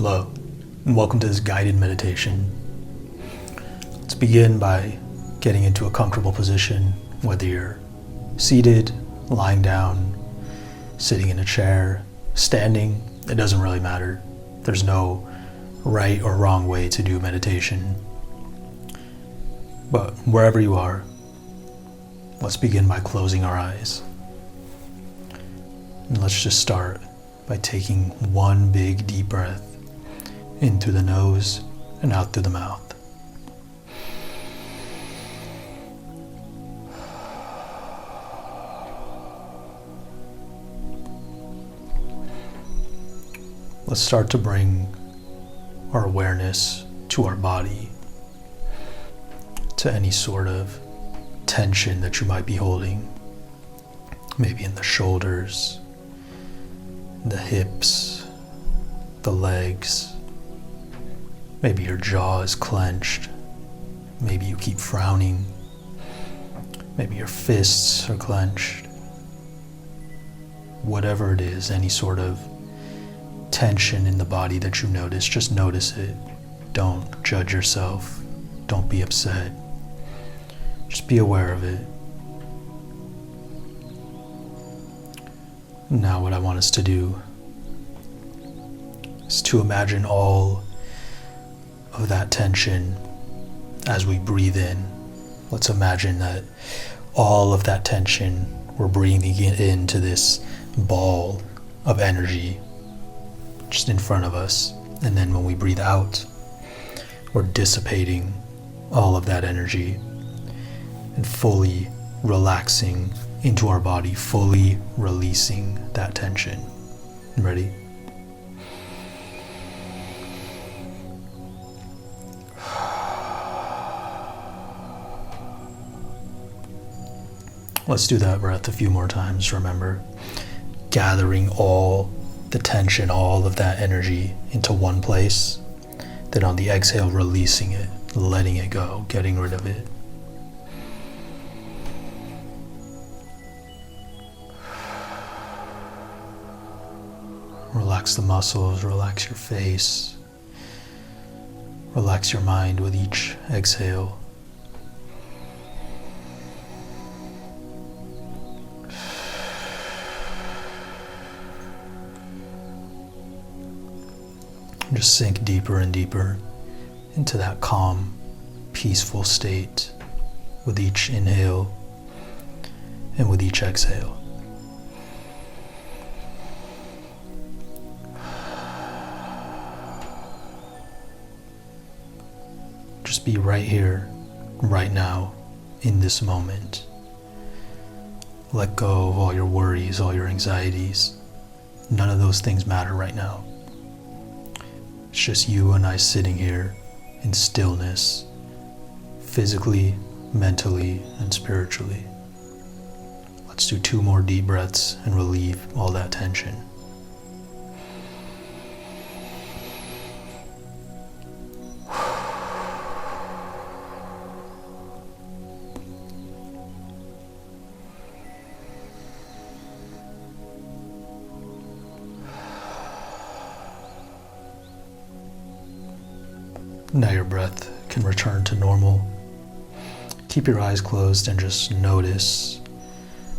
Hello, and welcome to this guided meditation. Let's begin by getting into a comfortable position, whether you're seated, lying down, sitting in a chair, standing, it doesn't really matter. There's no right or wrong way to do meditation. But wherever you are, let's begin by closing our eyes. And let's just start by taking one big deep breath in through the nose and out through the mouth. Let's start to bring our awareness to our body, to any sort of tension that you might be holding, maybe in the shoulders, the hips, the legs. Maybe your jaw is clenched. Maybe you keep frowning. Maybe your fists are clenched. Whatever it is, any sort of tension in the body that you notice, just notice it. Don't judge yourself. Don't be upset. Just be aware of it. Now what I want us to do is to imagine all of that tension as we breathe in. Let's imagine that all of that tension, we're breathing it into this ball of energy just in front of us. And then when we breathe out, we're dissipating all of that energy and fully relaxing into our body, fully releasing that tension. Ready? Let's do that breath a few more times. Remember, gathering all the tension, all of that energy into one place. Then on the exhale, releasing it, letting it go, getting rid of it. Relax the muscles, relax your face. Relax your mind with each exhale. Just sink deeper and deeper into that calm, peaceful state with each inhale and with each exhale. Just be right here, right now, in this moment. Let go of all your worries, all your anxieties. None of those things matter right now. It's just you and I sitting here in stillness, physically, mentally, and spiritually. Let's do 2 more deep breaths and relieve all that tension. Now your breath can return to normal. Keep your eyes closed and just notice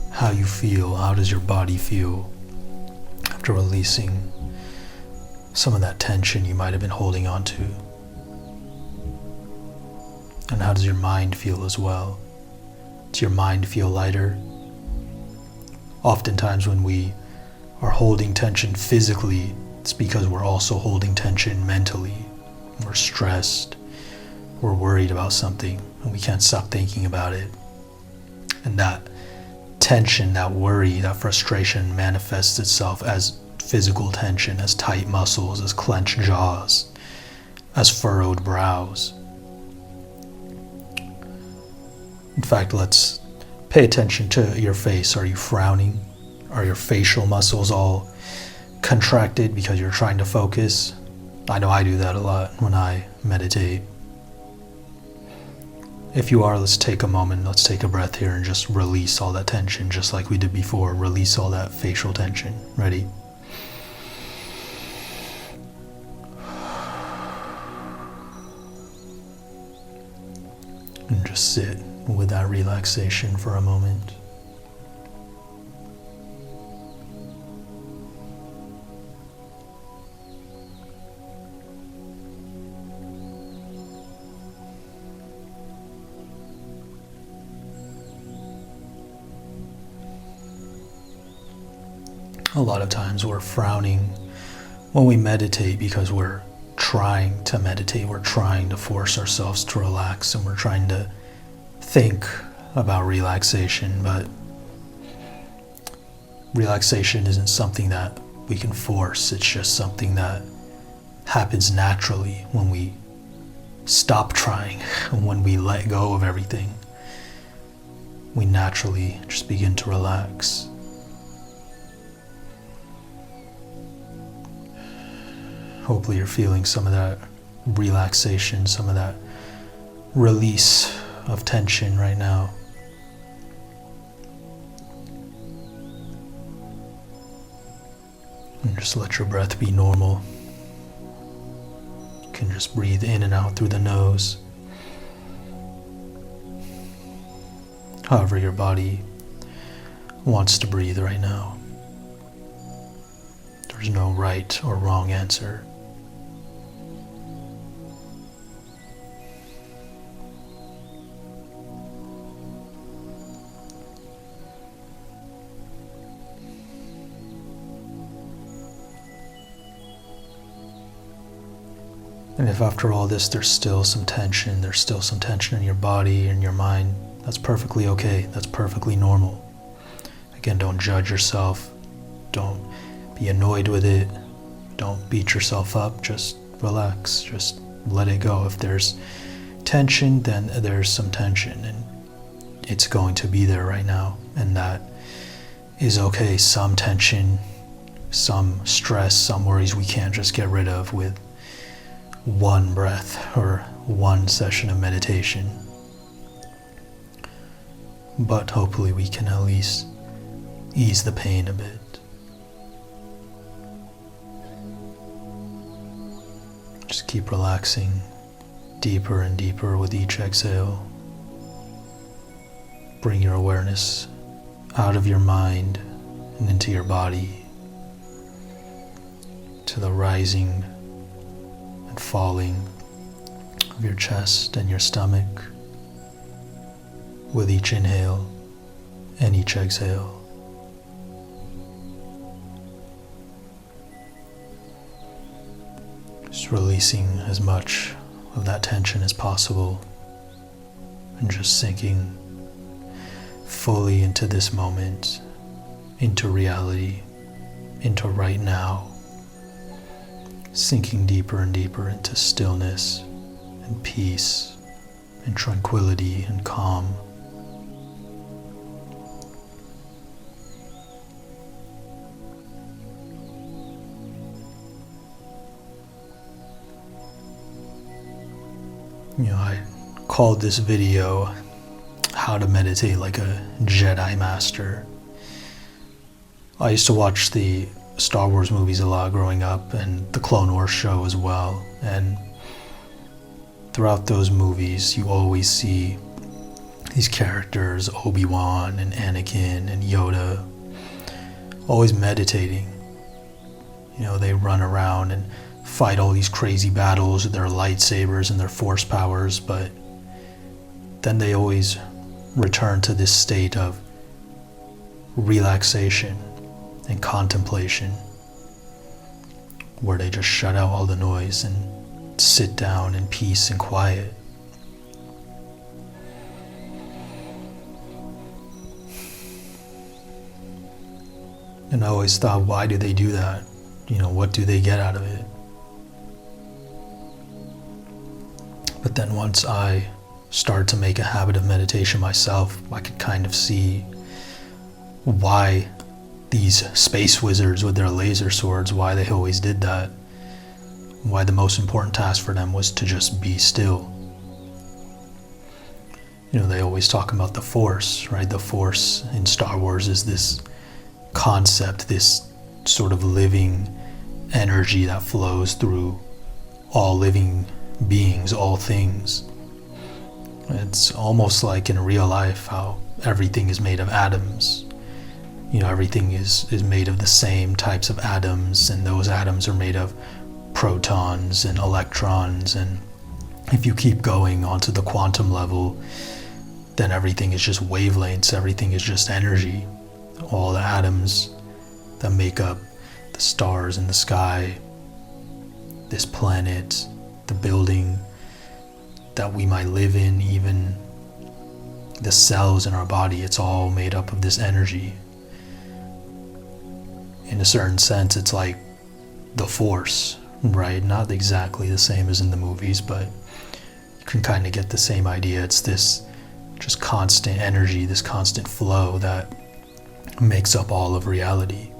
how you feel. How does your body feel after releasing some of that tension you might have been holding on to? And how does your mind feel as well? Does your mind feel lighter? Oftentimes when we are holding tension physically, it's because we're also holding tension mentally. We're stressed, we're worried about something, and we can't stop thinking about it. And that tension, that worry, that frustration manifests itself as physical tension, as tight muscles, as clenched jaws, as furrowed brows. In fact, let's pay attention to your face. Are you frowning? Are your facial muscles all contracted because you're trying to focus? I know I do that a lot when I meditate. If you are, let's take a moment, let's take a breath here and just release all that tension, just like we did before. Release all that facial tension. Ready? And just sit with that relaxation for a moment. A lot of times we're frowning when we meditate because we're trying to meditate, we're trying to force ourselves to relax, and we're trying to think about relaxation, but relaxation isn't something that we can force. It's just something that happens naturally when we stop trying, and when we let go of everything. We naturally just begin to relax. Hopefully you're feeling some of that relaxation, some of that release of tension right now. And just let your breath be normal. You can just breathe in and out through the nose. However your body wants to breathe right now. There's no right or wrong answer. And if after all this there's still some tension in your body and your mind, that's perfectly okay. That's perfectly normal. Again, don't judge yourself. Don't be annoyed with it. Don't beat yourself up. Just relax. Just let it go. If there's tension, then there's some tension, and it's going to be there right now. And that is okay. Some tension, some stress, some worries we can't just get rid of with one breath or one session of meditation. But hopefully we can at least ease the pain a bit. Just keep relaxing deeper and deeper with each exhale. Bring your awareness out of your mind and into your body, to the rising and falling of your chest and your stomach with each inhale and each exhale. Just releasing as much of that tension as possible and just sinking fully into this moment, into reality, into right now. Sinking deeper and deeper into stillness and peace and tranquility and calm. I called this video How to Meditate Like a Jedi Master. I used to watch the Star Wars movies a lot growing up, and the Clone Wars show as well, and throughout those movies you always see these characters, Obi-Wan and Anakin and Yoda, always meditating. They run around and fight all these crazy battles with their lightsabers and their force powers, but then they always return to this state of relaxation and contemplation, where they just shut out all the noise and sit down in peace and quiet. And I always thought, why do they do that? What do they get out of it? But then once I started to make a habit of meditation myself, I could kind of see why these space wizards with their laser swords, why they always did that. Why the most important task for them was to just be still. They always talk about the Force, right? The Force in Star Wars is this concept, this sort of living energy that flows through all living beings, all things. It's almost like in real life how everything is made of atoms. Everything is made of the same types of atoms, and those atoms are made of protons and electrons. And if you keep going onto the quantum level, then everything is just wavelengths, everything is just energy. All the atoms that make up the stars in the sky, this planet, the building that we might live in, even the cells in our body, it's all made up of this energy. In a certain sense, it's like the Force, right? Not exactly the same as in the movies, but you can kind of get the same idea. It's this just constant energy, this constant flow that makes up all of reality.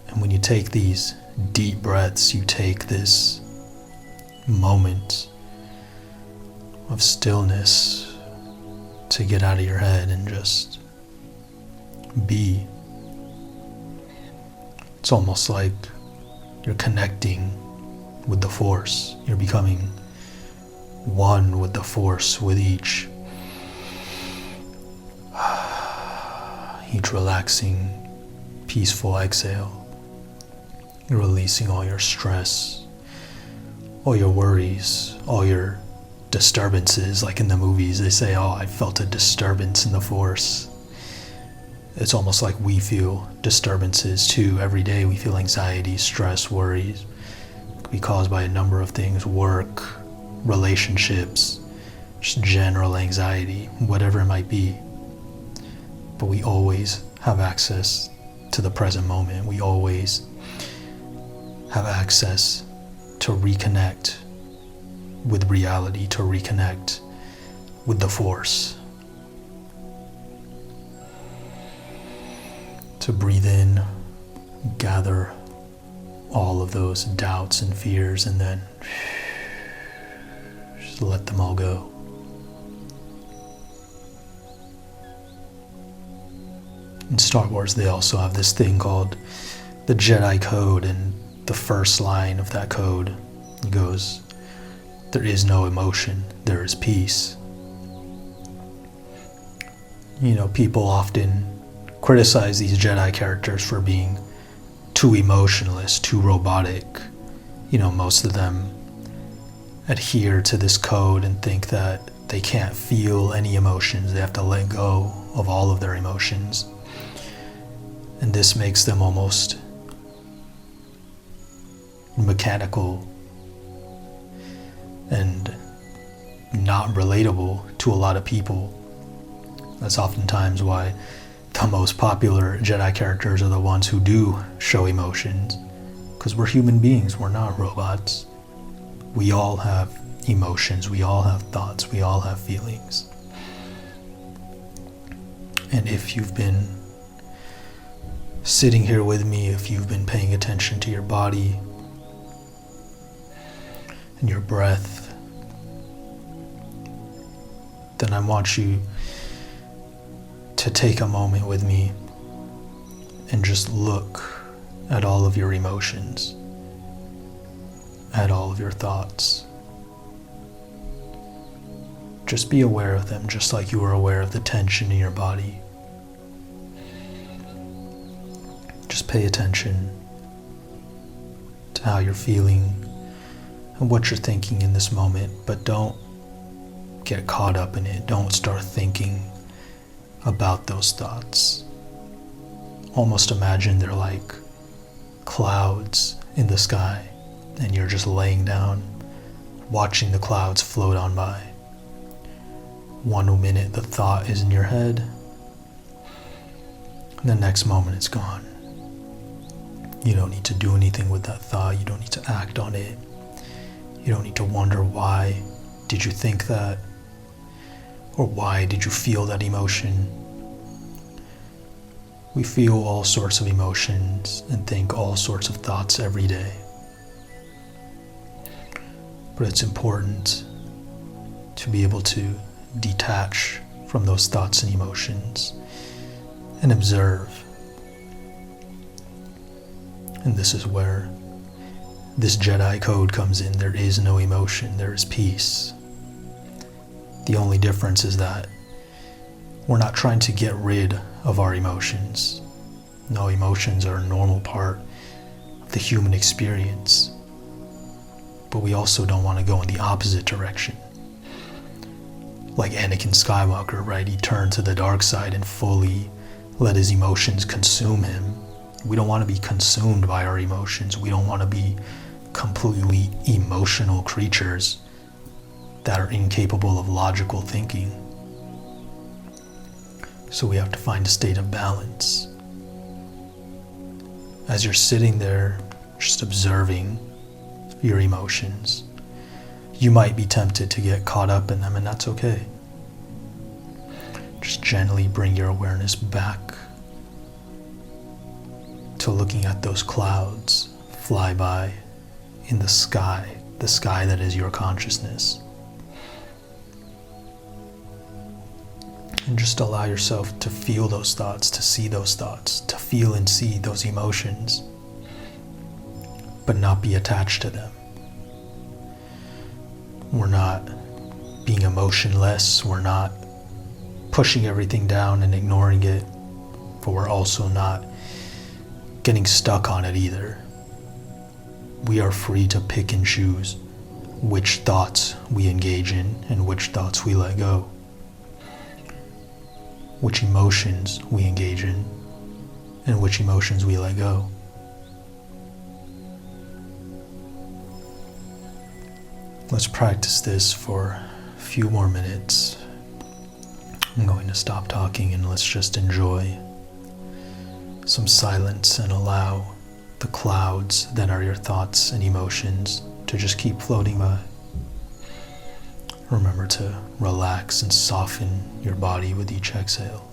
And when you take these deep breaths, you take this moment of stillness to get out of your head and just be. It's almost like you're connecting with the Force. You're becoming one with the Force, with each relaxing, peaceful exhale. You're releasing all your stress, all your worries, all your disturbances. Like in the movies, they say, I felt a disturbance in the Force. It's almost like we feel disturbances too. Every day we feel anxiety, stress, worries. It could be caused by a number of things: work, relationships, just general anxiety, whatever it might be. But we always have access to the present moment. We always have access to reconnect with reality, to reconnect with the Force. To breathe in, gather all of those doubts and fears, and then just let them all go. In Star Wars, they also have this thing called the Jedi Code, and the first line of that code goes, "There is no emotion, there is peace." People often criticize these Jedi characters for being too emotionless, too robotic. Most of them adhere to this code and think that they can't feel any emotions. They have to let go of all of their emotions. And this makes them almost mechanical and not relatable to a lot of people. That's oftentimes why the most popular Jedi characters are the ones who do show emotions, because we're human beings, we're not robots. We all have emotions, we all have thoughts, we all have feelings. And if you've been sitting here with me, if you've been paying attention to your body and your breath, then I want you to take a moment with me and just look at all of your emotions, at all of your thoughts. Just be aware of them, just like you were aware of the tension in your body. Just pay attention to how you're feeling and what you're thinking in this moment, but don't get caught up in it. Don't start thinking about those thoughts. Almost imagine they're like clouds in the sky, and you're just laying down, watching the clouds float on by. 1 minute the thought is in your head, and the next moment it's gone. You don't need to do anything with that thought. You don't need to act on it. You don't need to wonder, why did you think that? Or why did you feel that emotion? We feel all sorts of emotions and think all sorts of thoughts every day. But it's important to be able to detach from those thoughts and emotions and observe. And this is where this Jedi code comes in. There is no emotion, there is peace. The only difference is that we're not trying to get rid of our emotions. No, emotions are a normal part of the human experience. But we also don't want to go in the opposite direction. Like Anakin Skywalker, right? He turned to the dark side and fully let his emotions consume him. We don't want to be consumed by our emotions. We don't want to be completely emotional creatures that are incapable of logical thinking. So we have to find a state of balance. As you're sitting there, just observing your emotions, you might be tempted to get caught up in them, and that's okay. Just gently bring your awareness back to looking at those clouds fly by in the sky that is your consciousness. And just allow yourself to feel those thoughts, to see those thoughts, to feel and see those emotions, but not be attached to them. We're not being emotionless, we're not pushing everything down and ignoring it, but we're also not getting stuck on it either. We are free to pick and choose which thoughts we engage in and which thoughts we let go, which emotions we engage in and which emotions we let go. Let's practice this for a few more minutes. I'm going to stop talking and let's just enjoy some silence and allow the clouds that are your thoughts and emotions to just keep floating by. Remember to relax and soften your body with each exhale.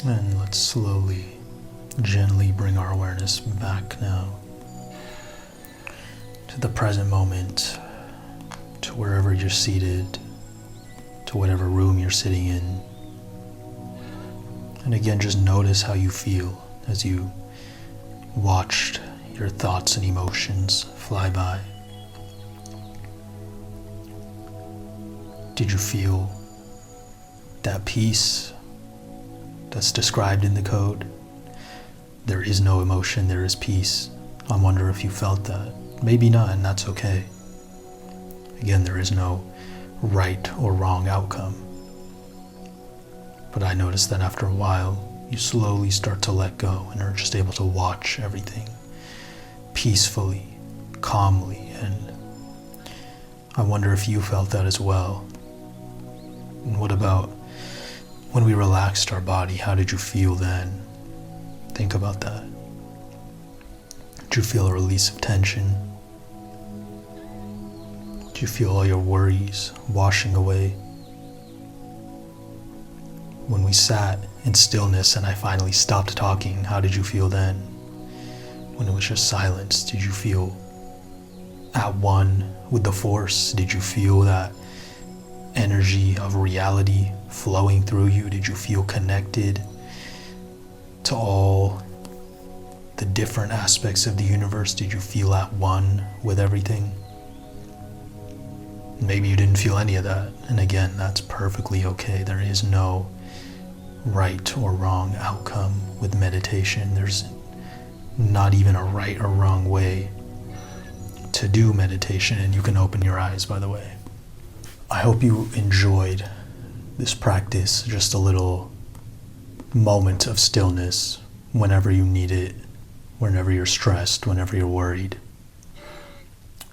And let's slowly, gently bring our awareness back now to the present moment, to wherever you're seated, to whatever room you're sitting in. And again, just notice how you feel as you watched your thoughts and emotions fly by. Did you feel that peace that's described in the code? There is no emotion, there is peace. I wonder if you felt that. Maybe not, and that's okay. Again, there is no right or wrong outcome. But I noticed that after a while, you slowly start to let go and are just able to watch everything peacefully, calmly, and I wonder if you felt that as well. And what about when we relaxed our body? How did you feel then? Think about that. Did you feel a release of tension? Did you feel all your worries washing away? When we sat in stillness and I finally stopped talking, how did you feel then? When it was just silence, did you feel at one with the Force? Did you feel that energy of reality flowing through you? Did you feel connected to all the different aspects of the universe? Did you feel at one with everything? Maybe you didn't feel any of that, and again, that's perfectly okay. There is no right or wrong outcome with meditation. There's not even a right or wrong way to do meditation, and you can open your eyes, by the way. I hope you enjoyed this practice, just a little moment of stillness whenever you need it, whenever you're stressed, whenever you're worried.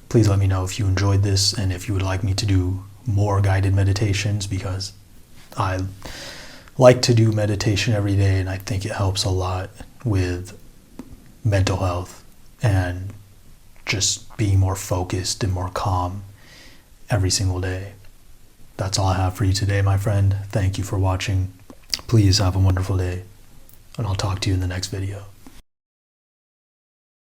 Please let me know if you enjoyed this and if you would like me to do more guided meditations, because I like to do meditation every day and I think it helps a lot with mental health and just being more focused and more calm every single day. That's all I have for you today, my friend. Thank you for watching. Please have a wonderful day, and I'll talk to you in the next video.